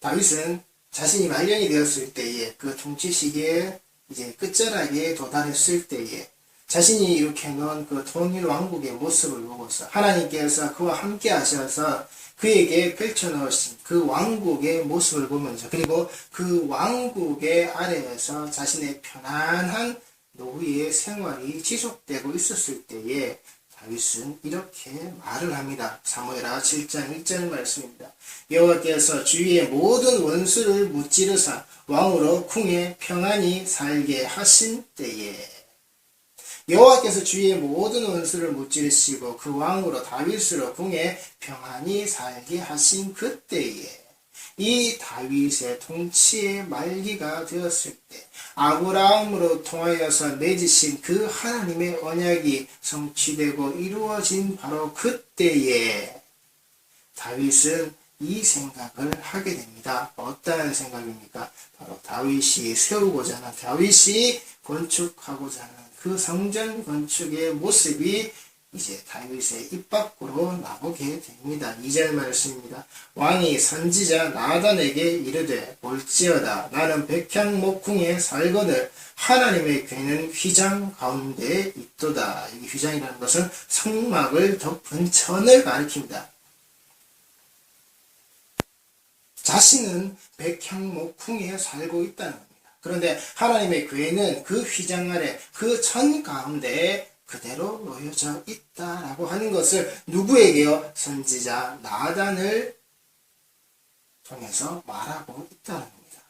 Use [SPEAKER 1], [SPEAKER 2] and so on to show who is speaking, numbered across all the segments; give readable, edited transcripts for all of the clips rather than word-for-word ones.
[SPEAKER 1] 다윗은 자신이 말년이 되었을 때에 그 통치 시기에 이제 끝자락에 도달했을 때에 자신이 이렇게 놓은 그 통일 왕국의 모습을 보고서 하나님께서 그와 함께 하셔서 그에게 펼쳐놓으신 그 왕국의 모습을 보면서 그리고 그 왕국의 아래에서 자신의 편안한 노후의 생활이 지속되고 있었을 때에 다윗은 이렇게 말을 합니다. 사무엘하 7장 1절 말씀입니다. 여호와께서 주위의 모든 원수를 무찌르사 왕으로 궁에 평안히 살게 하신 때에 여호와께서 주위의 모든 원수를 무찌르시고 그 왕으로 다윗으로 궁에 평안히 살게 하신 그때에 이 다윗의 통치의 말기가 되었을 때 아브라함으로 통하여서 맺으신 그 하나님의 언약이 성취되고 이루어진 바로 그때에 다윗은 이 생각을 하게 됩니다. 어떠한 생각입니까? 바로 다윗이 세우고자 하는, 다윗이 건축하고자 하는 그 성전 건축의 모습이 이제 다윗의 입 밖으로 나오게 됩니다. 2절 말씀입니다. 왕이 선지자 나단에게 이르되 볼지어다 나는 백향목궁에 살거늘 하나님의 궤는 휘장 가운데 있도다. 이 휘장이라는 것은 성막을 덮은 천을 가리킵니다. 자신은 백향목궁에 살고 있다는 겁니다. 그런데 하나님의 궤는 그 휘장 아래 그 천 가운데에 그대로 놓여져 있다라고 하는 것을 누구에게요? 선지자 나단을 통해서 말하고 있다는 겁니다.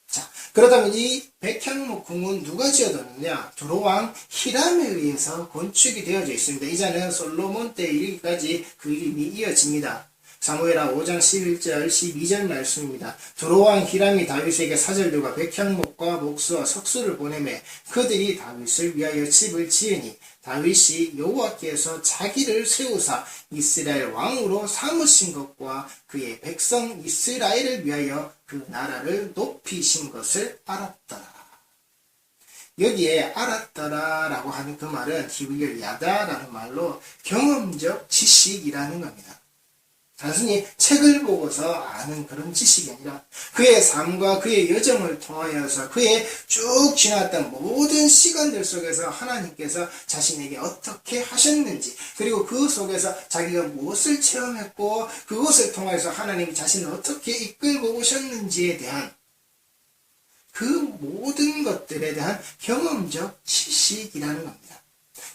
[SPEAKER 1] 자, 그렇다면 이 백향목궁은 누가 지어뒀느냐? 두로왕 히람에 의해서 건축이 되어져 있습니다. 이자는 솔로몬 때 이르기까지 그 이름이 이어집니다. 사무엘하 5장 11절 12절 말씀입니다. 두로왕 히람이 다윗에게 사절들과 백향목과 목수와 석수를 보내매 그들이 다윗을 위하여 집을 지으니 다윗이 여호와께서 자기를 세우사 이스라엘 왕으로 삼으신 것과 그의 백성 이스라엘을 위하여 그 나라를 높이신 것을 알았더라. 여기에 알았더라 라고 하는 그 말은 히브리어 야다라는 말로 경험적 지식이라는 겁니다. 단순히 책을 보고서 아는 그런 지식이 아니라 그의 삶과 그의 여정을 통하여서 그의 쭉 지났던 모든 시간들 속에서 하나님께서 자신에게 어떻게 하셨는지 그리고 그 속에서 자기가 무엇을 체험했고 그것을 통해서 하나님이 자신을 어떻게 이끌고 오셨는지에 대한 그 모든 것들에 대한 경험적 지식이라는 겁니다.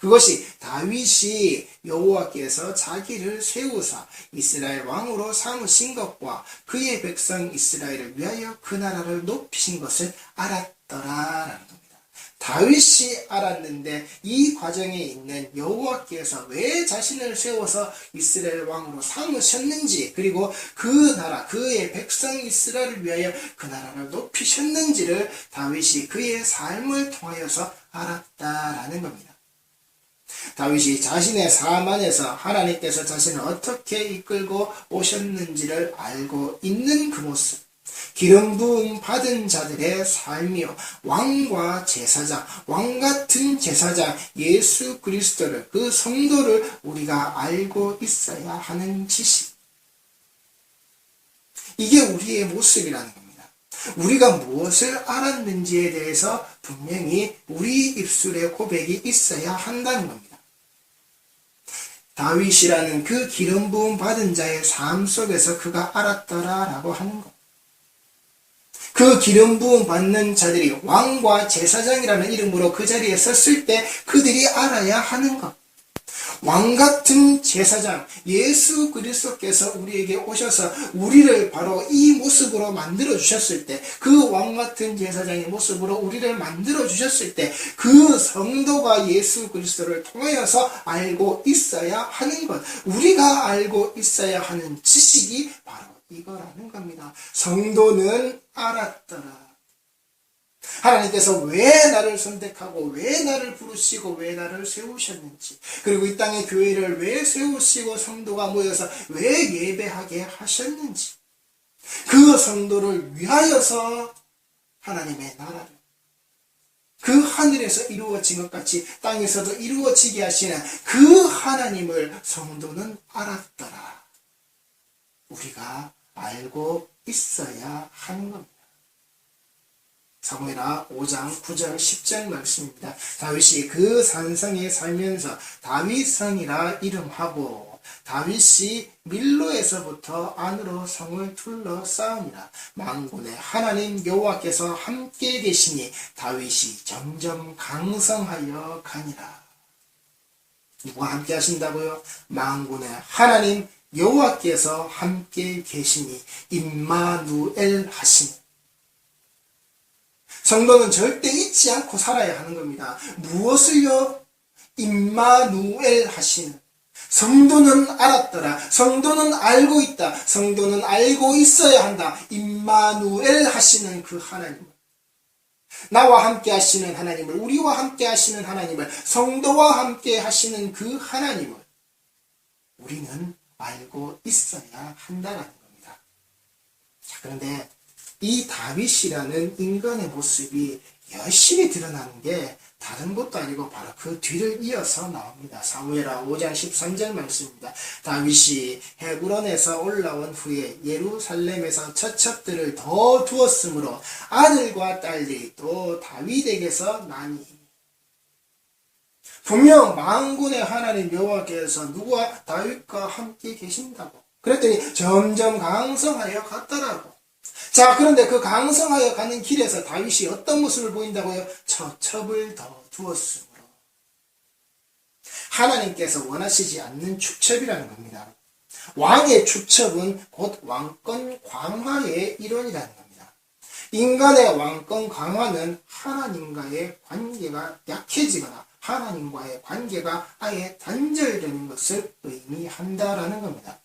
[SPEAKER 1] 그것이 다윗이 여호와께서 자기를 세우사 이스라엘 왕으로 삼으신 것과 그의 백성 이스라엘을 위하여 그 나라를 높이신 것을 알았더라라는 겁니다. 다윗이 알았는데 이 과정에 있는 여호와께서 왜 자신을 세워서 이스라엘 왕으로 삼으셨는지 그리고 그 나라 그의 백성 이스라엘을 위하여 그 나라를 높이셨는지를 다윗이 그의 삶을 통하여서 알았다라는 겁니다. 다윗이 자신의 삶 안에서 하나님께서 자신을 어떻게 이끌고 오셨는지를 알고 있는 그 모습, 기름 부음 받은 자들의 삶이요 왕과 제사장, 왕같은 제사장 예수 그리스도를 그 성도를 우리가 알고 있어야 하는 지식, 이게 우리의 모습이라는 겁니다. 우리가 무엇을 알았는지에 대해서 분명히 우리 입술에 고백이 있어야 한다는 겁니다. 다윗이라는 그 기름 부음 받은 자의 삶 속에서 그가 알았더라라고 하는 것. 그 기름 부음 받는 자들이 왕과 제사장이라는 이름으로 그 자리에 섰을 때 그들이 알아야 하는 것. 왕같은 제사장 예수 그리스도께서 우리에게 오셔서 우리를 바로 이 모습으로 만들어 주셨을 때, 그 왕같은 제사장의 모습으로 우리를 만들어 주셨을 때 그 성도가 예수 그리스도를 통하여서 알고 있어야 하는 것, 우리가 알고 있어야 하는 지식이 바로 이거라는 겁니다. 성도는 알았더라. 하나님께서 왜 나를 선택하고 왜 나를 부르시고 왜 나를 세우셨는지, 그리고 이 땅의 교회를 왜 세우시고 성도가 모여서 왜 예배하게 하셨는지, 그 성도를 위하여서 하나님의 나라를 그 하늘에서 이루어진 것 같이 땅에서도 이루어지게 하시는 그 하나님을 성도는 알았더라. 우리가 알고 있어야 하는 겁니다. 사무엘하 5장 9절 10절 말씀입니다. 다윗이 그 산성에 살면서 다윗성이라 이름하고 다윗이 밀로에서부터 안으로 성을 둘러싸으니라. 만군의 하나님 여호와께서 함께 계시니 다윗이 점점 강성하여 가니라. 누가 함께 하신다고요? 만군의 하나님 여호와께서 함께 계시니 임마누엘 하시니. 성도는 절대 잊지 않고 살아야 하는 겁니다. 무엇을요? 임마누엘 하시는. 성도는 알았더라. 성도는 알고 있다. 성도는 알고 있어야 한다. 임마누엘 하시는 그 하나님을. 나와 함께 하시는 하나님을, 우리와 함께 하시는 하나님을, 성도와 함께 하시는 그 하나님을 우리는 알고 있어야 한다는 겁니다. 자, 그런데 이 다윗이라는 인간의 모습이 열심히 드러나는 게 다른 것도 아니고 바로 그 뒤를 이어서 나옵니다. 사무엘하 5장 13절 말씀입니다. 다윗이 헤브론에서 올라온 후에 예루살렘에서 처첩들을 더 두었으므로 아들과 딸들이 또 다윗에게서 나니. 분명 만군의 하나님 여호와께서 누구와 다윗과 함께 계신다고. 그랬더니 점점 강성하여 갔더라고. 자, 그런데 그 강성하여 가는 길에서 다윗이 어떤 모습을 보인다고요? 처첩을 더 두었으므로. 하나님께서 원하시지 않는 축첩이라는 겁니다. 왕의 축첩은 곧 왕권 강화의 일원이라는 겁니다. 인간의 왕권 강화는 하나님과의 관계가 약해지거나 하나님과의 관계가 아예 단절되는 것을 의미한다라는 겁니다.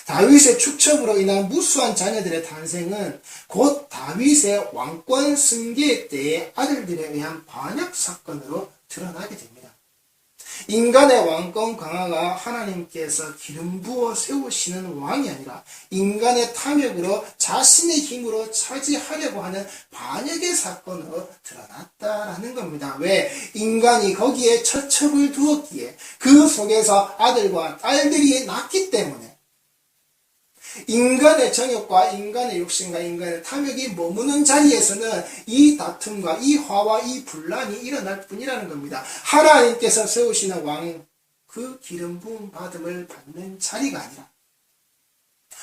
[SPEAKER 1] 다윗의 축첩으로 인한 무수한 자녀들의 탄생은 곧 다윗의 왕권 승계 때의 아들들에 의한 반역 사건으로 드러나게 됩니다. 인간의 왕권 강화가 하나님께서 기름 부어 세우시는 왕이 아니라 인간의 탐욕으로 자신의 힘으로 차지하려고 하는 반역의 사건으로 드러났다라는 겁니다. 왜? 인간이 거기에 처첩을 두었기에 그 속에서 아들과 딸들이 낳기 때문에 인간의 정욕과 인간의 욕심과 인간의 탐욕이 머무는 자리에서는 이 다툼과 이 화와 이 분란이 일어날 뿐이라는 겁니다. 하나님께서 세우시는 왕, 그 기름 부음 받음을 받는 자리가 아니라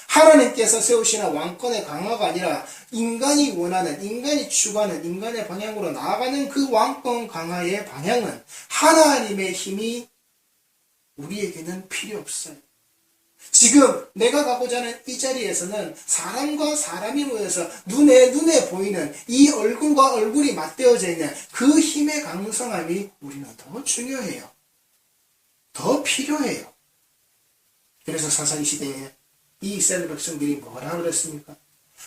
[SPEAKER 1] 하나님께서 세우시는 왕권의 강화가 아니라 인간이 원하는, 인간이 추구하는 인간의 방향으로 나아가는 그 왕권 강화의 방향은 하나님의 힘이 우리에게는 필요 없어요. 지금 내가 가고자 하는 이 자리에서는 사람과 사람이 모여서 눈에 보이는 이 얼굴과 얼굴이 맞대어져 있는 그 힘의 강성함이 우리는 더 중요해요. 더 필요해요. 그래서 사사기 시대에 이 이스라엘 백성들이 뭐라 그랬습니까?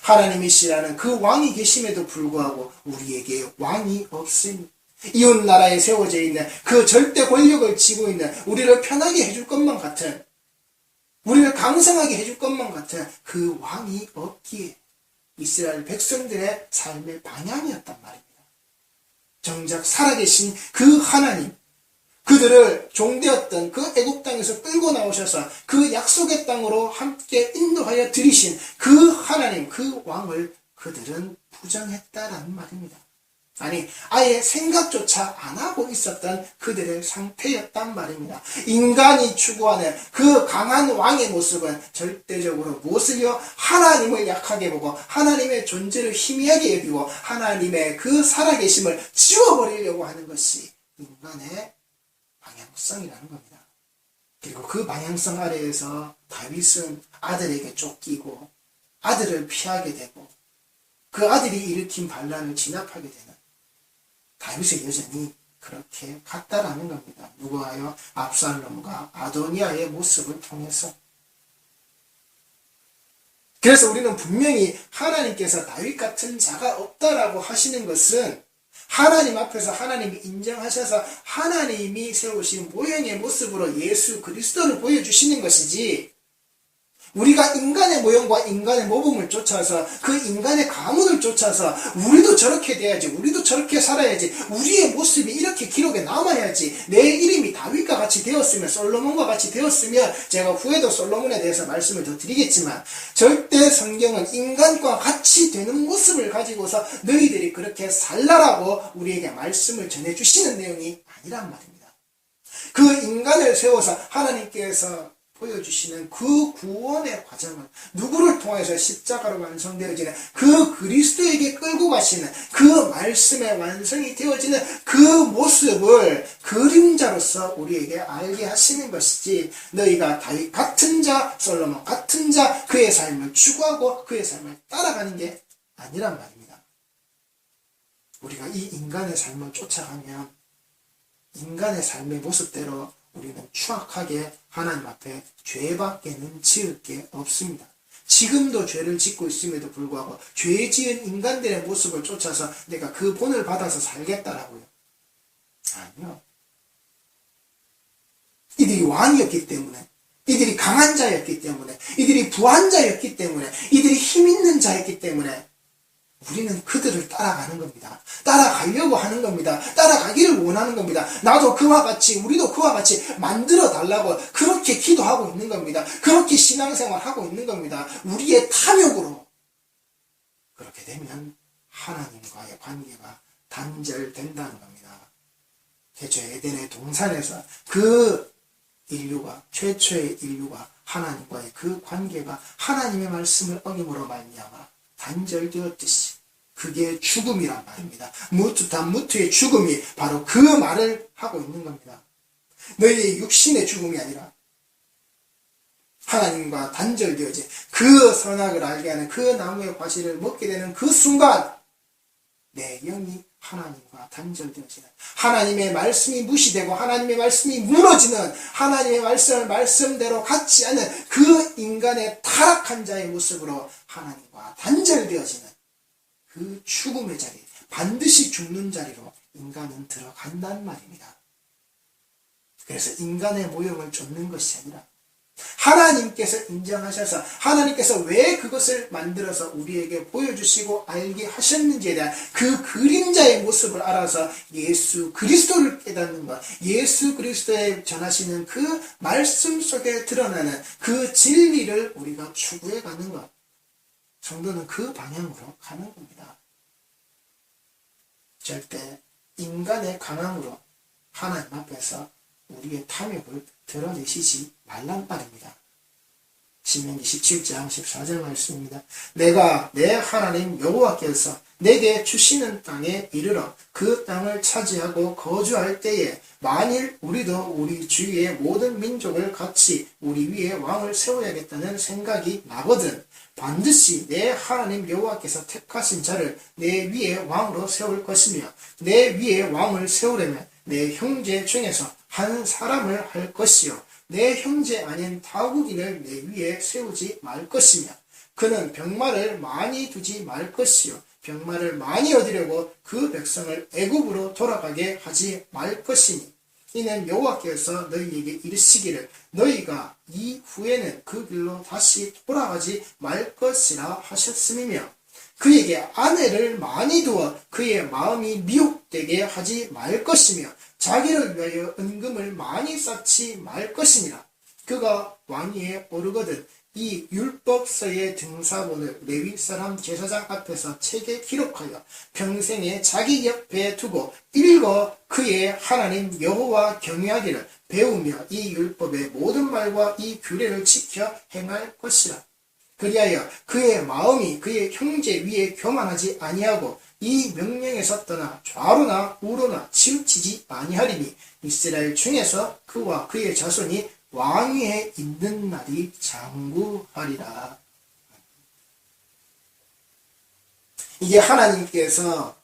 [SPEAKER 1] 하나님이시라는 그 왕이 계심에도 불구하고 우리에게 왕이 없으니 이웃 나라에 세워져 있는 그 절대 권력을 쥐고 있는 우리를 편하게 해줄 것만 같은 우리를 강성하게 해줄 것만 같은 그 왕이 없기에 이스라엘 백성들의 삶의 방향이었단 말입니다. 정작 살아계신 그 하나님, 그들을 종되었던 그 애국 땅에서 끌고 나오셔서 그 약속의 땅으로 함께 인도하여 들이신 그 하나님, 그 왕을 그들은 부정했다라는 말입니다. 아니, 아예 생각조차 안 하고 있었던 그들의 상태였단 말입니다. 인간이 추구하는 그 강한 왕의 모습은 절대적으로 무엇을요? 하나님을 약하게 보고 하나님의 존재를 희미하게 여기고 하나님의 그 살아계심을 지워버리려고 하는 것이 인간의 방향성이라는 겁니다. 그리고 그 방향성 아래에서 다윗은 아들에게 쫓기고 아들을 피하게 되고 그 아들이 일으킨 반란을 진압하게 되는 다윗의 여전히 그렇게 갔다라는 겁니다. 누구와요? 압살롬과 아도니아의 모습을 통해서. 그래서 우리는 분명히 하나님께서 다윗 같은 자가 없다라고 하시는 것은 하나님 앞에서 하나님이 인정하셔서 하나님이 세우신 모형의 모습으로 예수 그리스도를 보여주시는 것이지 우리가 인간의 모형과 인간의 모범을 쫓아서 그 인간의 가문을 쫓아서 우리도 저렇게 돼야지, 우리도 저렇게 살아야지, 우리의 모습이 이렇게 기록에 남아야지, 내 이름이 다윗과 같이 되었으면, 솔로몬과 같이 되었으면, 제가 후에도 솔로몬에 대해서 말씀을 더 드리겠지만, 절대 성경은 인간과 같이 되는 모습을 가지고서 너희들이 그렇게 살라라고 우리에게 말씀을 전해주시는 내용이 아니란 말입니다. 그 인간을 세워서 하나님께서 보여주시는 그 구원의 과정은 누구를 통해서 십자가로 완성되어지는 그 그리스도에게 끌고 가시는 그 말씀의 완성이 되어지는 그 모습을 그림자로서 우리에게 알게 하시는 것이지, 너희가 다윗 같은 자, 솔로몬 같은 자, 그의 삶을 추구하고 그의 삶을 따라가는 게 아니란 말입니다. 우리가 이 인간의 삶을 쫓아가면 인간의 삶의 모습대로 우리는 추악하게 하나님 앞에 죄밖에는 지을 게 없습니다. 지금도 죄를 짓고 있음에도 불구하고 죄 지은 인간들의 모습을 쫓아서 내가 그 본을 받아서 살겠다라고요? 아니요. 이들이 왕이었기 때문에, 이들이 강한 자였기 때문에, 이들이 부한 자였기 때문에, 이들이 힘 있는 자였기 때문에 우리는 그들을 따라가는 겁니다. 따라가려고 하는 겁니다. 따라가기를 원하는 겁니다. 나도 그와 같이, 우리도 그와 같이 만들어 달라고 그렇게 기도하고 있는 겁니다. 그렇게 신앙생활하고 있는 겁니다. 우리의 탐욕으로. 그렇게 되면 하나님과의 관계가 단절된다는 겁니다. 태초 에덴의 동산에서 그 인류가, 최초의 인류가 하나님과의 그 관계가 하나님의 말씀을 어김으로 말미암아 단절되었듯이, 그게 죽음이란 말입니다. 무트의 죽음이 바로 그 말을 하고 있는 겁니다. 너희의 육신의 죽음이 아니라 하나님과 단절되어진 그 선악을 알게 하는 그 나무의 과실을 먹게 되는 그 순간 내 영이 하나님과 단절되어지는, 하나님의 말씀이 무시되고 하나님의 말씀이 무너지는, 하나님의 말씀을 말씀대로 갖지 않는 그 인간의 타락한 자의 모습으로 하나님과 단절되어지는 그 죽음의 자리, 반드시 죽는 자리로 인간은 들어간단 말입니다. 그래서 인간의 모형을 쫓는 것이 아니라 하나님께서 인정하셔서 하나님께서 왜 그것을 만들어서 우리에게 보여주시고 알게 하셨는지에 대한 그 그림자의 모습을 알아서 예수 그리스도를 깨닫는 것, 예수 그리스도에 전하시는 그 말씀 속에 드러나는 그 진리를 우리가 추구해 가는 것, 성도는 그 방향으로 가는 겁니다. 절대 인간의 강함으로 하나님 앞에서 우리의 탐욕을 드러내시지 말란 말입니다. 신명기 17장 14절 말씀입니다. 내가 내 하나님 여호와께서 내게 주시는 땅에 이르러 그 땅을 차지하고 거주할 때에 만일 우리도 우리 주위의 모든 민족을 같이 우리 위에 왕을 세워야겠다는 생각이 나거든 반드시 내 하나님 여호와께서 택하신 자를 내 위에 왕으로 세울 것이며 내 위에 왕을 세우려면 내 형제 중에서 한 사람을 할 것이요 내 형제 아닌 타국인을 내 위에 세우지 말 것이며 그는 병마를 많이 두지 말 것이요 병마를 많이 얻으려고 그 백성을 애굽으로 돌아가게 하지 말 것이니 이는 여호와께서 너희에게 이르시기를 너희가 이후에는 그 길로 다시 돌아가지 말 것이라 하셨음이며 그에게 아내를 많이 두어 그의 마음이 미혹되게 하지 말 것이며 자기를 위하여 은금을 많이 쌓지 말 것이니라. 그가 왕위에 오르거든 이 율법서의 등사본을 레위 사람 제사장 앞에서 책에 기록하여 평생에 자기 옆에 두고 읽어 그의 하나님 여호와 경외하기를 배우며 이 율법의 모든 말과 이 규례를 지켜 행할 것이라. 그리하여 그의 마음이 그의 형제 위에 교만하지 아니하고 이 명령에서 떠나 좌로나 우로나 치우치지 아니하리니 이스라엘 중에서 그와 그의 자손이 왕위에 있는 날이 장구하리라. 이게 하나님께서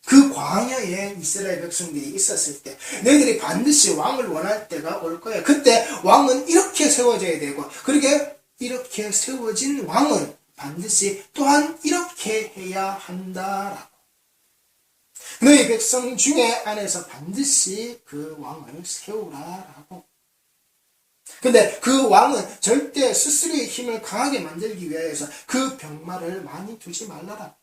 [SPEAKER 1] 그 광야에 이스라엘 백성들이 있었을 때 너희들이 반드시 왕을 원할 때가 올 거야. 그때 왕은 이렇게 세워져야 되고 그렇게 이렇게 세워진 왕은 반드시 또한 이렇게 해야 한다라고. 너희 백성 중에 안에서 반드시 그 왕을 세우라라고. 근데 그 왕은 절대 스스로의 힘을 강하게 만들기 위해서 그 병마를 많이 두지 말라라.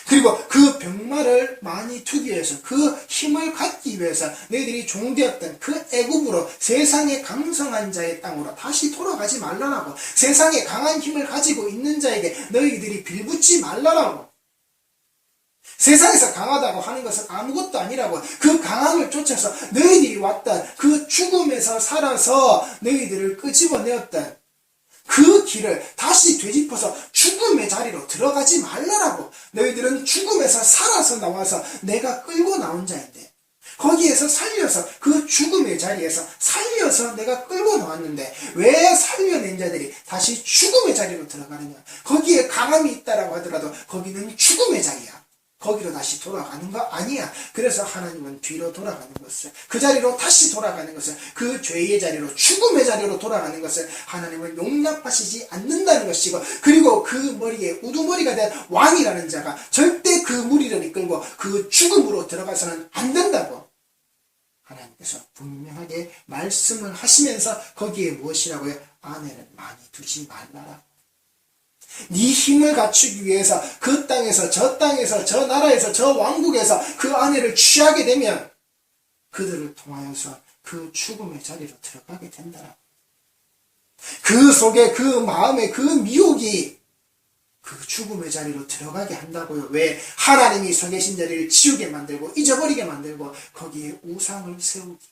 [SPEAKER 1] 그리고 그 병마를 많이 두기 위해서 그 힘을 갖기 위해서 너희들이 종되었던 그 애굽으로 세상의 강성한 자의 땅으로 다시 돌아가지 말라라고. 세상에 강한 힘을 가지고 있는 자에게 너희들이 빌붙지 말라라고. 세상에서 강하다고 하는 것은 아무것도 아니라고. 그 강함을 쫓아서 너희들이 왔던 그 죽음에서 살아서 너희들을 끄집어내었던 그 길을 다시 되짚어서 죽음의 자리로 들어가지 말라라고. 너희들은 죽음에서 살아서 나와서 내가 끌고 나온 자인데, 거기에서 살려서 그 죽음의 자리에서 살려서 내가 끌고 나왔는데 왜 살려낸 자들이 다시 죽음의 자리로 들어가느냐. 거기에 강함이 있다라고 하더라도 거기는 죽음의 자리야. 거기로 다시 돌아가는 거 아니야. 그래서 하나님은 뒤로 돌아가는 것을, 그 자리로 다시 돌아가는 것을, 그 죄의 자리로, 죽음의 자리로 돌아가는 것을 하나님은 용납하시지 않는다는 것이고, 그리고 그 머리에 우두머리가 된 왕이라는 자가 절대 그 무리를 이끌고 그 죽음으로 들어가서는 안 된다고 하나님께서 분명하게 말씀을 하시면서 거기에 무엇이라고요? 아내를 많이 두지 말라라. 네 힘을 갖추기 위해서 그 땅에서 저 나라에서 저 왕국에서 그 아내를 취하게 되면 그들을 통하여서 그 죽음의 자리로 들어가게 된다. 그 속에 그 마음에 그 미혹이 그 죽음의 자리로 들어가게 한다고요. 왜? 하나님이 서 계신 자리를 지우게 만들고 잊어버리게 만들고 거기에 우상을 세우기.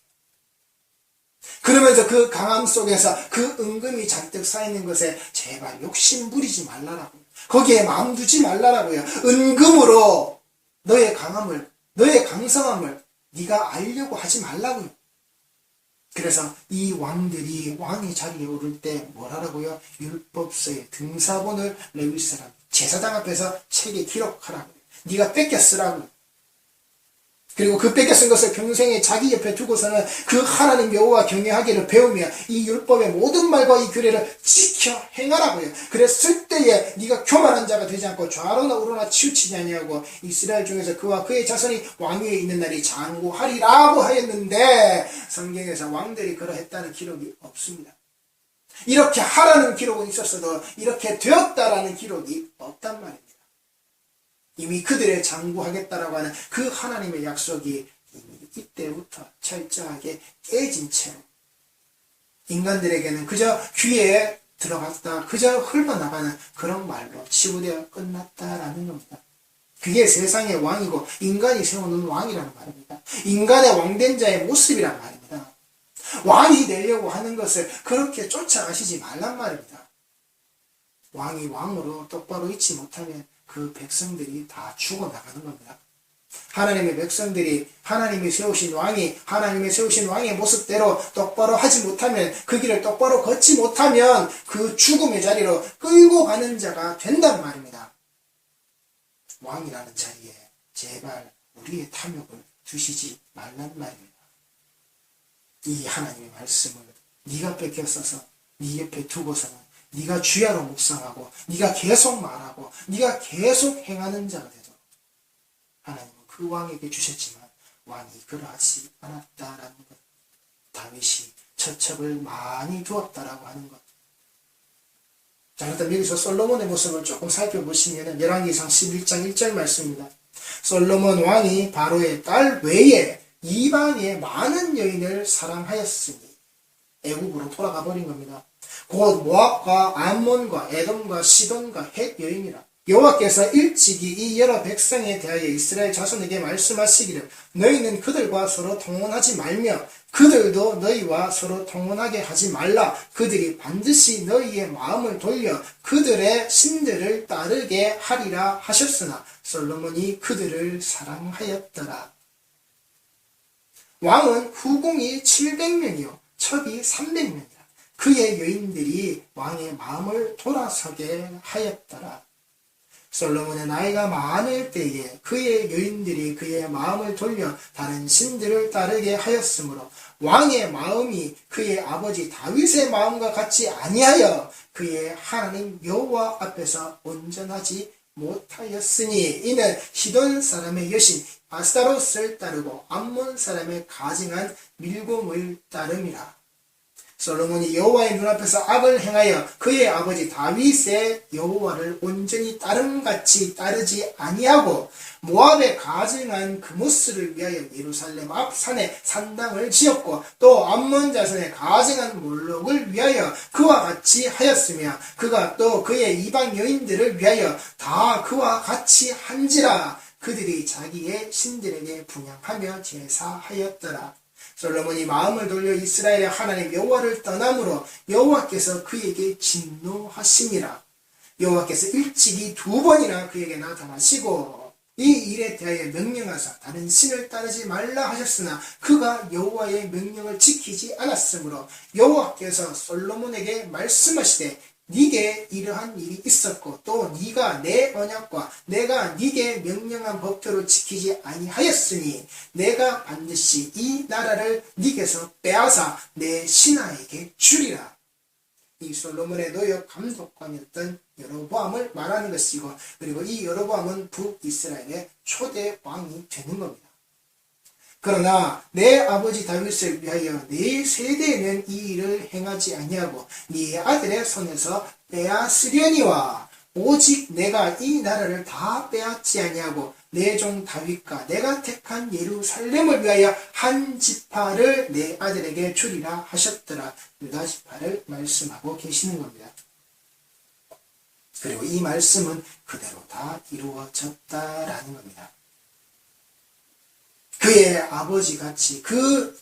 [SPEAKER 1] 그러면서 그 강함 속에서 그 은금이 잔뜩 쌓이는 것에 제발 욕심 부리지 말라라고요. 거기에 마음 두지 말라라고요. 은금으로 너의 강함을, 너의 강성함을 네가 알려고 하지 말라고요. 그래서 이 왕들이 왕의 자리에 오를 때 뭐라라고요? 율법서의 등사본을 레위 사람 제사장 앞에서 책에 기록하라고요. 네가 뺏겨 쓰라고요. 그리고 그 뺏겨 쓴 것을 평생에 자기 옆에 두고서는 그 하나님 여호와 경외하기를 배우며 이 율법의 모든 말과 이 규례를 지켜 행하라고요. 그랬을 때에 네가 교만한 자가 되지 않고 좌로나 우로나 치우치지 아니하고 이스라엘 중에서 그와 그의 자손이 왕위에 있는 날이 장구하리라고 하였는데 성경에서 왕들이 그러했다는 기록이 없습니다. 이렇게 하라는 기록은 있었어도 이렇게 되었다라는 기록이 없단 말입니다. 이미 그들의 장구하겠다라고 하는 그 하나님의 약속이 이미 이때부터 철저하게 깨진 채로 인간들에게는 그저 귀에 들어갔다 그저 흘러나가는 그런 말로 치부되어 끝났다라는 겁니다. 그게 세상의 왕이고 인간이 세우는 왕이라는 말입니다. 인간의 왕된 자의 모습이란 말입니다. 왕이 되려고 하는 것을 그렇게 쫓아가시지 말란 말입니다. 왕이 왕으로 똑바로 있지 못하면 그 백성들이 다 죽어나가는 겁니다. 하나님의 백성들이 하나님이 세우신 왕의 모습대로 똑바로 하지 못하면, 그 길을 똑바로 걷지 못하면 그 죽음의 자리로 끌고 가는 자가 된단 말입니다. 왕이라는 자리에 제발 우리의 탐욕을 두시지 말란 말입니다. 이 하나님의 말씀을 네가 뺏겼어서 네 옆에 두고서는 네가 주야로 묵상하고 네가 계속 말하고 네가 계속 행하는 자가 되도록 하나님은 그 왕에게 주셨지만 왕이 그러하지 않았다라는 것. 다윗이 처첩을 많이 두었다라고 하는 것. 자, 그렇다면 여기서 솔로몬의 모습을 조금 살펴보시면 열왕기상 11장 1절 말씀입니다. 솔로몬 왕이 바로의 딸 외에 이방의 많은 여인을 사랑하였으니 애국으로 돌아가 버린 겁니다. 곧 모압과 암몬과 에돔과 시돈과 헷 여인이라. 여호와께서 일찍이 이 여러 백성에 대하여 이스라엘 자손에게 말씀하시기를 너희는 그들과 서로 통혼하지 말며 그들도 너희와 서로 통혼하게 하지 말라. 그들이 반드시 너희의 마음을 돌려 그들의 신들을 따르게 하리라 하셨으나 솔로몬이 그들을 사랑하였더라. 왕은 후궁이 700명이요 첩이 300명이라. 그의 여인들이 왕의 마음을 돌아서게 하였더라. 솔로몬의 나이가 많을 때에 그의 여인들이 그의 마음을 돌려 다른 신들을 따르게 하였으므로 왕의 마음이 그의 아버지 다윗의 마음과 같이 아니하여 그의 하나님 여호와 앞에서 온전하지 못하였으니 이는 시돈 사람의 여신 아스타롯을 따르고 암몬 사람의 가증한 밀곰을 따름이라. 솔로몬이 여호와의 눈앞에서 악을 행하여 그의 아버지 다윗의 여호와를 온전히 따름같이 따르지 아니하고 모압에 가증한 그모스를 위하여 예루살렘 앞 산에 산당을 지었고 또 암몬 자손의 가증한 몰록을 위하여 그와 같이 하였으며 그가 또 그의 이방 여인들을 위하여 다 그와 같이 한지라. 그들이 자기의 신들에게 분향하며 제사하였더라. 솔로몬이 마음을 돌려 이스라엘의 하나님 여호와를 떠남으로 여호와께서 그에게 진노하시니라. 여호와께서 일찍이 2번이나 그에게 나타나시고 이 일에 대하여 명령하사 다른 신을 따르지 말라 하셨으나 그가 여호와의 명령을 지키지 않았으므로 여호와께서 솔로몬에게 말씀하시되 네게 이러한 일이 있었고 또 네가 내 언약과 내가 네게 명령한 법도를 지키지 아니하였으니 내가 반드시 이 나라를 네게서 빼앗아 내 신하에게 주리라. 이 솔로몬의 노역 감독관이었던 여로보암을 말하는 것이고 그리고 이 여로보암은 북이스라엘의 초대 왕이 되는 겁니다. 그러나 내 아버지 다윗을 위하여 네 세대에는 이 일을 행하지 아니하고 네 아들의 손에서 빼앗으려니와 오직 내가 이 나라를 다 빼앗지 아니하고 내 종 다윗과 내가 택한 예루살렘을 위하여 한 지파를 내 아들에게 주리라 하셨더라. 유다 지파를 말씀하고 계시는 겁니다. 그리고 이 말씀은 그대로 다 이루어졌다라는 겁니다. 그의 아버지같이 그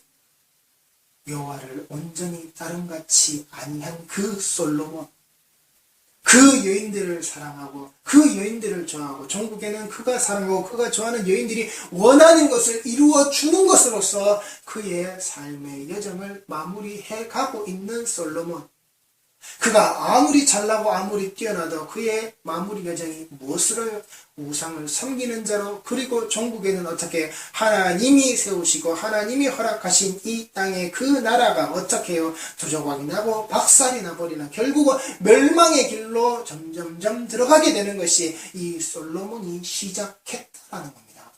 [SPEAKER 1] 여호와를 온전히 따름같이 아니한 그 솔로몬, 그 여인들을 사랑하고 그 여인들을 좋아하고 종국에는 그가 사랑하고 그가 좋아하는 여인들이 원하는 것을 이루어 주는 것으로서 그의 삶의 여정을 마무리해 가고 있는 솔로몬. 그가 아무리 잘나고 아무리 뛰어나도 그의 마무리 여정이 무엇으로 우상을 섬기는 자로 그리고 종국에는 어떻게 하나님이 세우시고 하나님이 허락하신 이 땅의 그 나라가 어떻게 해요? 두조각이 나고 박살이 나버리는 결국은 멸망의 길로 점점점 들어가게 되는 것이 이 솔로몬이 시작했다는 겁니다.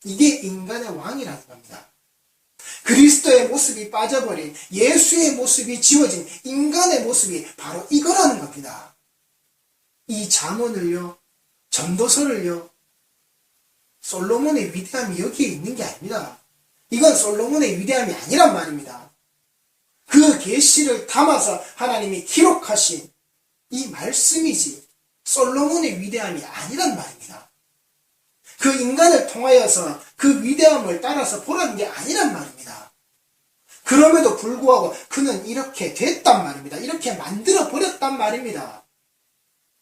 [SPEAKER 1] 이게 인간의 왕이라는 겁니다. 그리스도의 모습이 빠져버린 예수의 모습이 지워진 인간의 모습이 바로 이거라는 겁니다. 이 잠언을요, 전도서를요, 솔로몬의 위대함이 여기에 있는 게 아닙니다. 이건 솔로몬의 위대함이 아니란 말입니다. 그 계시를 담아서 하나님이 기록하신 이 말씀이지 솔로몬의 위대함이 아니란 말입니다. 그 인간을 통하여서 그 위대함을 따라서 보라는 게 아니란 말입니다. 그럼에도 불구하고 그는 이렇게 됐단 말입니다. 이렇게 만들어 버렸단 말입니다.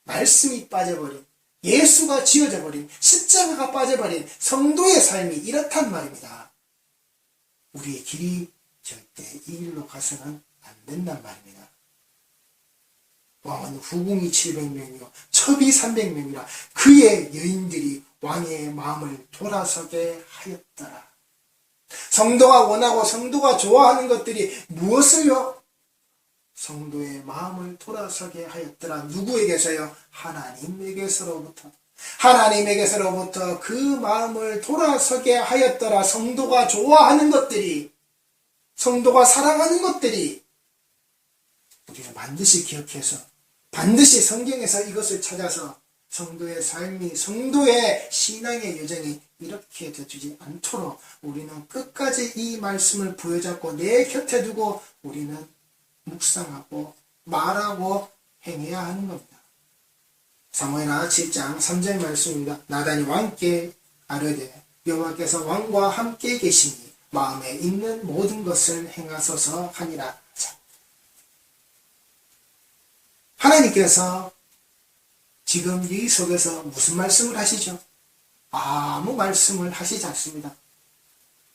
[SPEAKER 1] 말씀이 빠져버린, 예수가 지어져 버린, 십자가가 빠져버린 성도의 삶이 이렇단 말입니다. 우리의 길이 절대 이 길로 가서는 안 된단 말입니다. 왕은 후궁이 700명이요 첩이 300명이라 그의 여인들이 왕의 마음을 돌아서게 하였더라. 성도가 원하고 성도가 좋아하는 것들이 무엇을요? 성도의 마음을 돌아서게 하였더라. 누구에게서요? 하나님에게서로부터. 하나님에게서로부터 그 마음을 돌아서게 하였더라. 성도가 좋아하는 것들이, 성도가 사랑하는 것들이 우리는 반드시 기억해서 반드시 성경에서 이것을 찾아서 성도의 삶이, 성도의 신앙의 여정이 이렇게 되지 않도록 우리는 끝까지 이 말씀을 부여잡고 내 곁에 두고 우리는 묵상하고 말하고 행해야 하는 겁니다. 사무엘하 7장 3절 말씀입니다. 나단이 왕께 아뢰되 여호와께서 왕과 함께 계시니 마음에 있는 모든 것을 행하소서 하니라. 하나님께서 지금 이 속에서 무슨 말씀을 하시죠? 아무 말씀을 하시지 않습니다.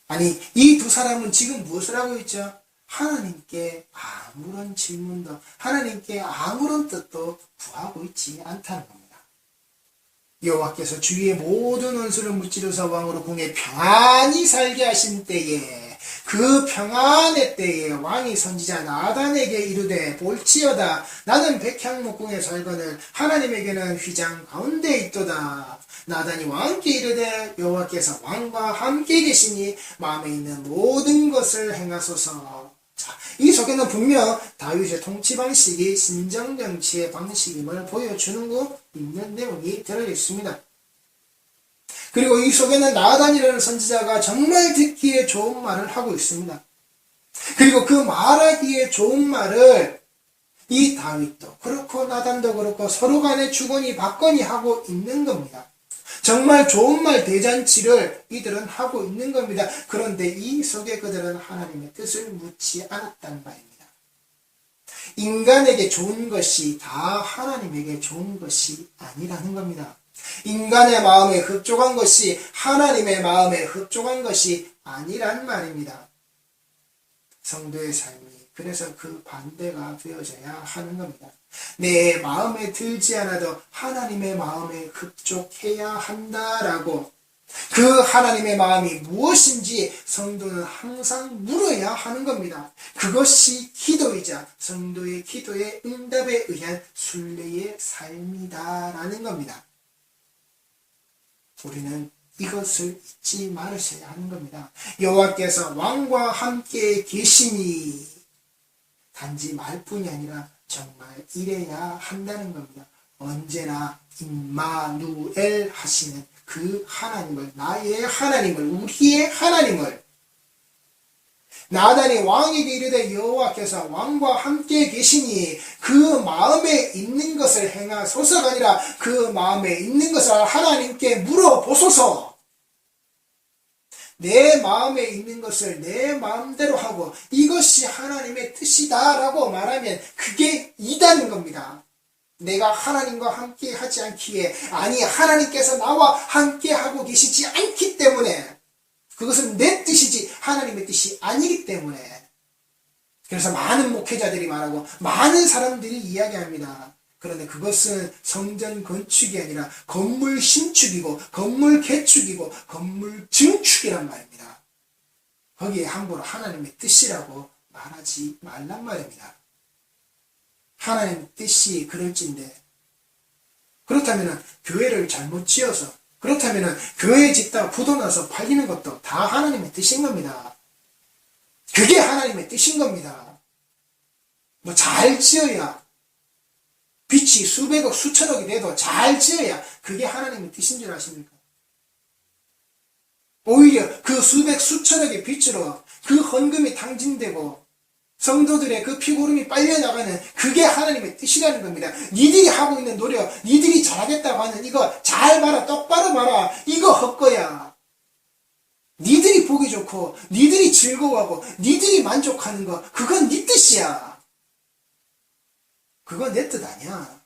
[SPEAKER 1] 아니, 이 두 사람은 지금 무엇을 하고 있죠? 하나님께 아무런 질문도, 하나님께 아무런 뜻도 구하고 있지 않다는 겁니다. 여호와께서 주위의 모든 원수를 무찌르사 왕으로 궁에 평안히 살게 하신 때에 그 평안의 때에 왕이 선지자 나단에게 이르되 볼지어다 나는 백향목궁에 살거늘 하나님에게는 휘장 가운데 있도다. 나단이 왕께 이르되 여호와께서 왕과 함께 계시니 마음에 있는 모든 것을 행하소서. 자, 이 속에는 분명 다윗의 통치 방식이 신정정치의 방식임을 보여주는 거 있는 내용이 들어있습니다. 그리고 이 속에는 나단이라는 선지자가 정말 듣기에 좋은 말을 하고 있습니다. 그리고 그 말하기에 좋은 말을 이 다윗도 그렇고 나단도 그렇고 서로 간에 주거니 받거니 하고 있는 겁니다. 정말 좋은 말 대잔치를 이들은 하고 있는 겁니다. 그런데 이 속에 그들은 하나님의 뜻을 묻지 않았단 말입니다. 인간에게 좋은 것이 다 하나님에게 좋은 것이 아니라는 겁니다. 인간의 마음에 흡족한 것이 하나님의 마음에 흡족한 것이 아니란 말입니다. 성도의 삶이 그래서 그 반대가 되어져야 하는 겁니다. 내 마음에 들지 않아도 하나님의 마음에 흡족해야 한다라고, 그 하나님의 마음이 무엇인지 성도는 항상 물어야 하는 겁니다. 그것이 기도이자 성도의 기도의 응답에 의한 순례의 삶이다라는 겁니다. 우리는 이것을 잊지 말으셔야 하는 겁니다. 여호와께서 왕과 함께 계시니 단지 말뿐이 아니라 정말 이래야 한다는 겁니다. 언제나 임마누엘 하시는 그 하나님을, 나의 하나님을, 우리의 하나님을, 나단이 왕에게 이르되 여호와께서 왕과 함께 계시니 그 마음에 있는 것을 행하소서가 아니라 그 마음에 있는 것을 하나님께 물어보소서. 내 마음에 있는 것을 내 마음대로 하고 이것이 하나님의 뜻이다라고 말하면 그게 이다는 겁니다. 내가 하나님과 함께 하지 않기에, 아니 하나님께서 나와 함께 하고 계시지 않기 때문에, 그것은 내 뜻이지 하나님의 뜻이 아니기 때문에, 그래서 많은 목회자들이 말하고 많은 사람들이 이야기합니다. 그런데 그것은 성전 건축이 아니라 건물 신축이고 건물 개축이고 건물 증축이란 말입니다. 거기에 함부로 하나님의 뜻이라고 말하지 말란 말입니다. 하나님의 뜻이 그럴진데, 그렇다면 교회를 잘못 지어서, 그렇다면 교회 짓다가 부도나서 팔리는 것도 다 하나님의 뜻인 겁니다. 그게 하나님의 뜻인 겁니다. 뭐 잘 지어야, 빚이 수백억 수천억이 돼도 잘 지어야 그게 하나님의 뜻인 줄 아십니까? 오히려 그 수백 수천억의 빚으로 그 헌금이 탕진되고 성도들의 그 피고름이 빨려나가는 그게 하나님의 뜻이라는 겁니다. 니들이 하고 있는 노력, 니들이 잘하겠다고 하는 이거 잘 봐라, 똑바로 봐라, 이거 헛거야. 니들이 보기 좋고 니들이 즐거워하고 니들이 만족하는 거, 그건 니 뜻이야. 그건 내 뜻 아니야.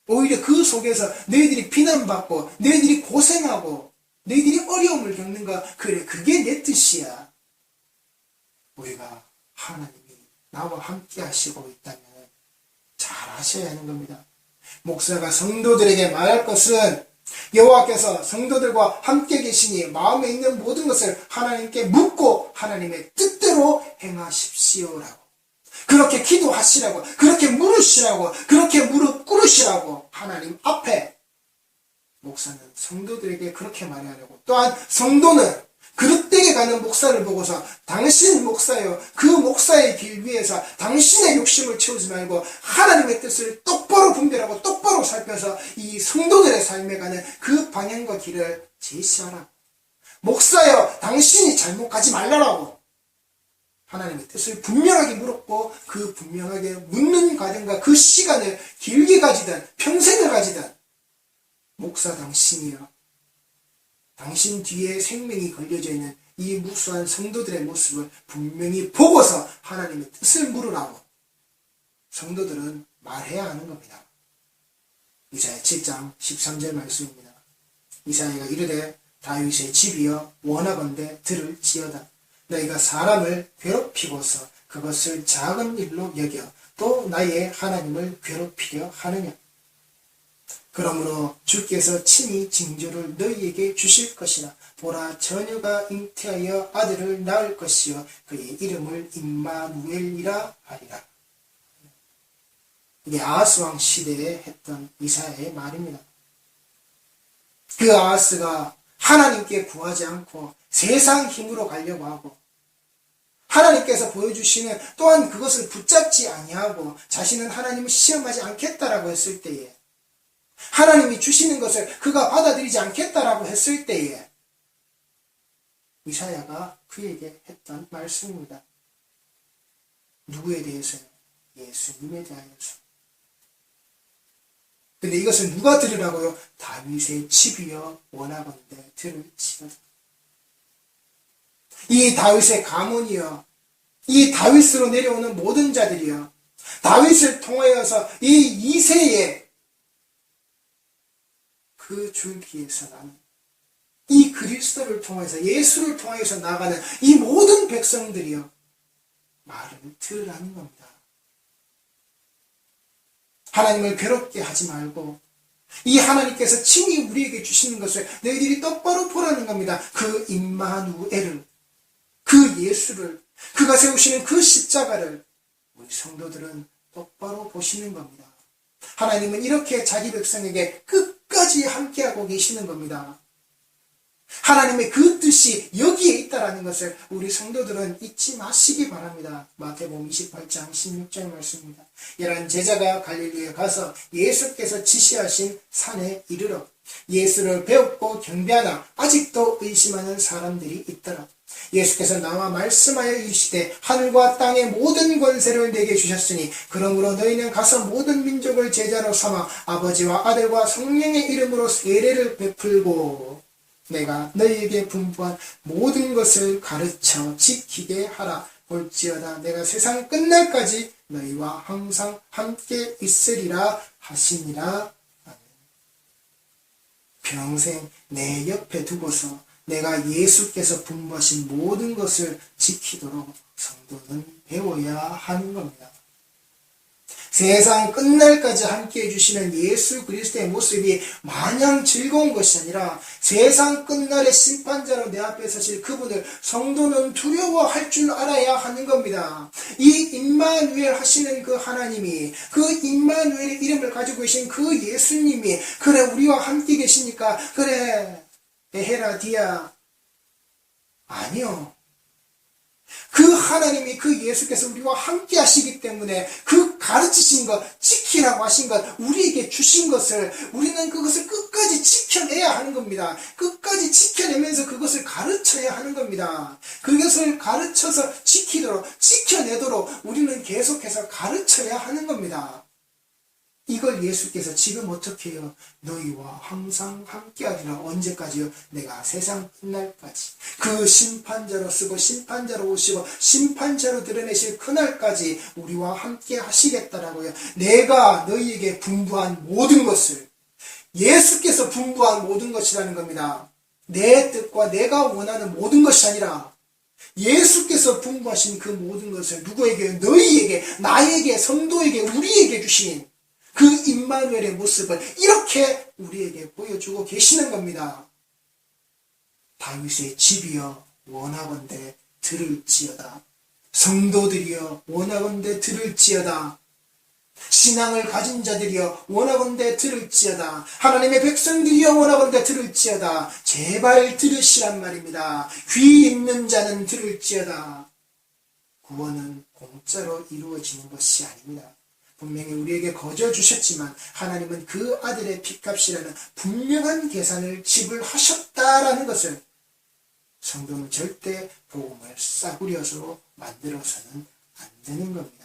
[SPEAKER 1] 오히려 그 속에서 너희들이 비난받고 너희들이 고생하고 너희들이 어려움을 겪는 거, 그래, 그게 내 뜻이야. 우리가 하나님이 나와 함께 하시고 있다면 잘 하셔야 하는 겁니다. 목사가 성도들에게 말할 것은 여호와께서 성도들과 함께 계시니 마음에 있는 모든 것을 하나님께 묻고 하나님의 뜻대로 행하십시오라고, 그렇게 기도하시라고, 그렇게 물으시라고, 그렇게 무릎 꿇으시라고 하나님 앞에 목사는 성도들에게 그렇게 말하려고, 또한 성도는 그릇되게 가는 목사를 보고서 당신 목사요, 그 목사의 길 위에서 당신의 욕심을 채우지 말고 하나님의 뜻을 똑바로 분별하고 똑바로 살펴서 이 성도들의 삶에 가는 그 방향과 길을 제시하라고, 목사요 당신이 잘못 가지 말라라고 하나님의 뜻을 분명하게 물었고, 그 분명하게 묻는 과정과 그 시간을 길게 가지든 평생을 가지든 목사 당신이요, 당신 뒤에 생명이 걸려져 있는 이 무수한 성도들의 모습을 분명히 보고서 하나님의 뜻을 물으라고 성도들은 말해야 하는 겁니다. 이사야 7장 13절 말씀입니다. 이사야가 이르되 다윗의 집이여 원하건대 들을지어다. 너희가 사람을 괴롭히고서 그것을 작은 일로 여겨 또 나의 하나님을 괴롭히려 하느냐. 그러므로 주께서 친히 징조를 너희에게 주실 것이나 보라, 처녀가 잉태하여 아들을 낳을 것이요 그의 이름을 임마누엘이라 하리라. 이게 아하스왕 시대에 했던 이사야의 말입니다. 그 아하스가 하나님께 구하지 않고 세상 힘으로 가려고 하고 하나님께서 보여주시는 또한 그것을 붙잡지 아니하고 자신은 하나님을 시험하지 않겠다라고 했을 때에, 하나님이 주시는 것을 그가 받아들이지 않겠다라고 했을 때에 이사야가 그에게 했던 말씀입니다. 누구에 대해서요? 예수님에 대하여서. 근데 이것을 누가 들으라고요? 다윗의 집이여 원하건대 들을지어다. 이 다윗의 가문이여, 이 다윗으로 내려오는 모든 자들이여, 다윗을 통하여서 이 2세에 그 줄기에서 나는 이 그리스도를 통해서, 예수를 통해서 나가는 이 모든 백성들이여 말을 들으라는 겁니다. 하나님을 괴롭게 하지 말고 이 하나님께서 친히 우리에게 주시는 것을 너희들이 똑바로 보라는 겁니다. 그 임마누엘을, 그 예수를, 그가 세우시는 그 십자가를 우리 성도들은 똑바로 보시는 겁니다. 하나님은 이렇게 자기 백성에게 끝까지 함께하고 계시는 겁니다. 하나님의 그 뜻이 여기에 있다라는 것을 우리 성도들은 잊지 마시기 바랍니다. 마태복음 28장 16절 말씀입니다. 11 제자가 갈릴리에 가서 예수께서 지시하신 산에 이르러 예수를 배웠고 경배하나 아직도 의심하는 사람들이 있더라. 예수께서 나와 말씀하여 이르시되 하늘과 땅의 모든 권세를 내게 주셨으니 그러므로 너희는 가서 모든 민족을 제자로 삼아 아버지와 아들과 성령의 이름으로 세례를 베풀고 내가 너희에게 분부한 모든 것을 가르쳐 지키게 하라. 볼지어다 내가 세상 끝날까지 너희와 항상 함께 있으리라 하시니라. 평생 내 옆에 두고서 내가 예수께서 분부하신 모든 것을 지키도록 성도는 배워야 하는 겁니다. 세상 끝날까지 함께 해주시는 예수 그리스도의 모습이 마냥 즐거운 것이 아니라 세상 끝날의 심판자로 내 앞에 서실 그분을 성도는 두려워할 줄 알아야 하는 겁니다. 이 임마누엘 하시는 그 하나님이, 그 임마누엘의 이름을 가지고 계신 그 예수님이 그래 우리와 함께 계시니까 그래 에헤라디아 아니요. 그 하나님이, 그 예수께서 우리와 함께 하시기 때문에 그 가르치신 것, 지키라고 하신 것, 우리에게 주신 것을 우리는 그것을 끝까지 지켜내야 하는 겁니다. 끝까지 지켜내면서 그것을 가르쳐야 하는 겁니다. 그것을 가르쳐서 지키도록, 지켜내도록 우리는 계속해서 가르쳐야 하는 겁니다. 이걸 예수께서 지금 어떻게 해요? 너희와 항상 함께하리라. 언제까지요? 내가 세상 끝날까지. 그 심판자로 쓰고 심판자로 오시고 심판자로 드러내실 그날까지 우리와 함께 하시겠다라고요. 내가 너희에게 분부한 모든 것을, 예수께서 분부한 모든 것이라는 겁니다. 내 뜻과 내가 원하는 모든 것이 아니라 예수께서 분부하신 그 모든 것을 누구에게? 너희에게, 나에게, 성도에게, 우리에게 주신 그 임마누엘의 모습을 이렇게 우리에게 보여주고 계시는 겁니다. 다윗의 집이여 원하건대 들을지어다. 성도들이여 원하건대 들을지어다. 신앙을 가진 자들이여 원하건대 들을지어다. 하나님의 백성들이여 원하건대 들을지어다. 제발 들으시란 말입니다. 귀 있는 자는 들을지어다. 구원은 공짜로 이루어지는 것이 아닙니다. 분명히 우리에게 거저 주셨지만 하나님은 그 아들의 핏값이라는 분명한 계산을 지불하셨다라는 것을 성도는 절대 복음을 싸구려서 만들어서는 안 되는 겁니다.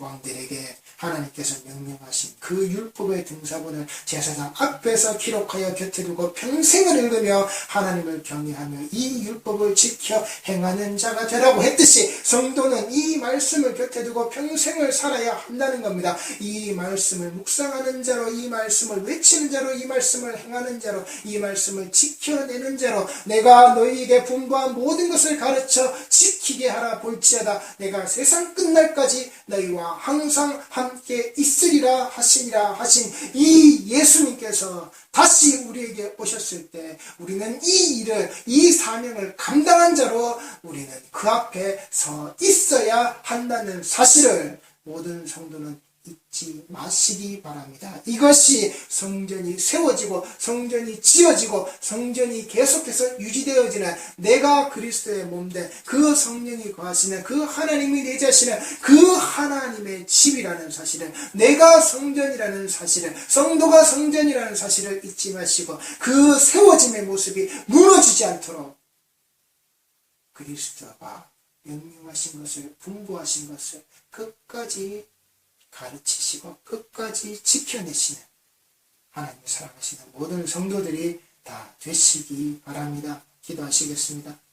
[SPEAKER 1] 왕들에게 하나님께서 명령하신 그 율법의 등사본을 제사장 앞에서 기록하여 곁에 두고 평생을 읽으며 하나님을 경외하며 이 율법을 지켜 행하는 자가 되라고 했듯이 성도는 이 말씀을 곁에 두고 평생을 살아야 한다는 겁니다. 이 말씀을 묵상하는 자로, 이 말씀을 외치는 자로, 이 말씀을 행하는 자로, 이 말씀을 지켜내는 자로 내가 너희에게 분부한 모든 것을 가르쳐 지키게 하라. 볼지어다 내가 세상 끝날까지 너희와 항상 함께 있으리라 하시니라 하신 이 예수님께서 다시 우리에게 오셨을 때 우리는 이 일을, 이 사명을 감당한 자로 우리는 그 앞에 서 있어야 한다는 사실을 모든 성도는 잊지 마시기 바랍니다. 이것이 성전이 세워지고 성전이 지어지고 성전이 계속해서 유지되어지는 내가 그리스도의 몸된 그 성령이 거하시는 그 하나님이 내자시는 그 하나님의 집이라는 사실을, 내가 성전이라는 사실을, 성도가 성전이라는 사실을 잊지 마시고 그 세워짐의 모습이 무너지지 않도록 그리스도가 명령하신 것을, 분부하신 것을 끝까지 가르치시고 끝까지 지켜내시는 하나님을 사랑하시는 모든 성도들이 다 되시기 바랍니다. 기도하시겠습니다.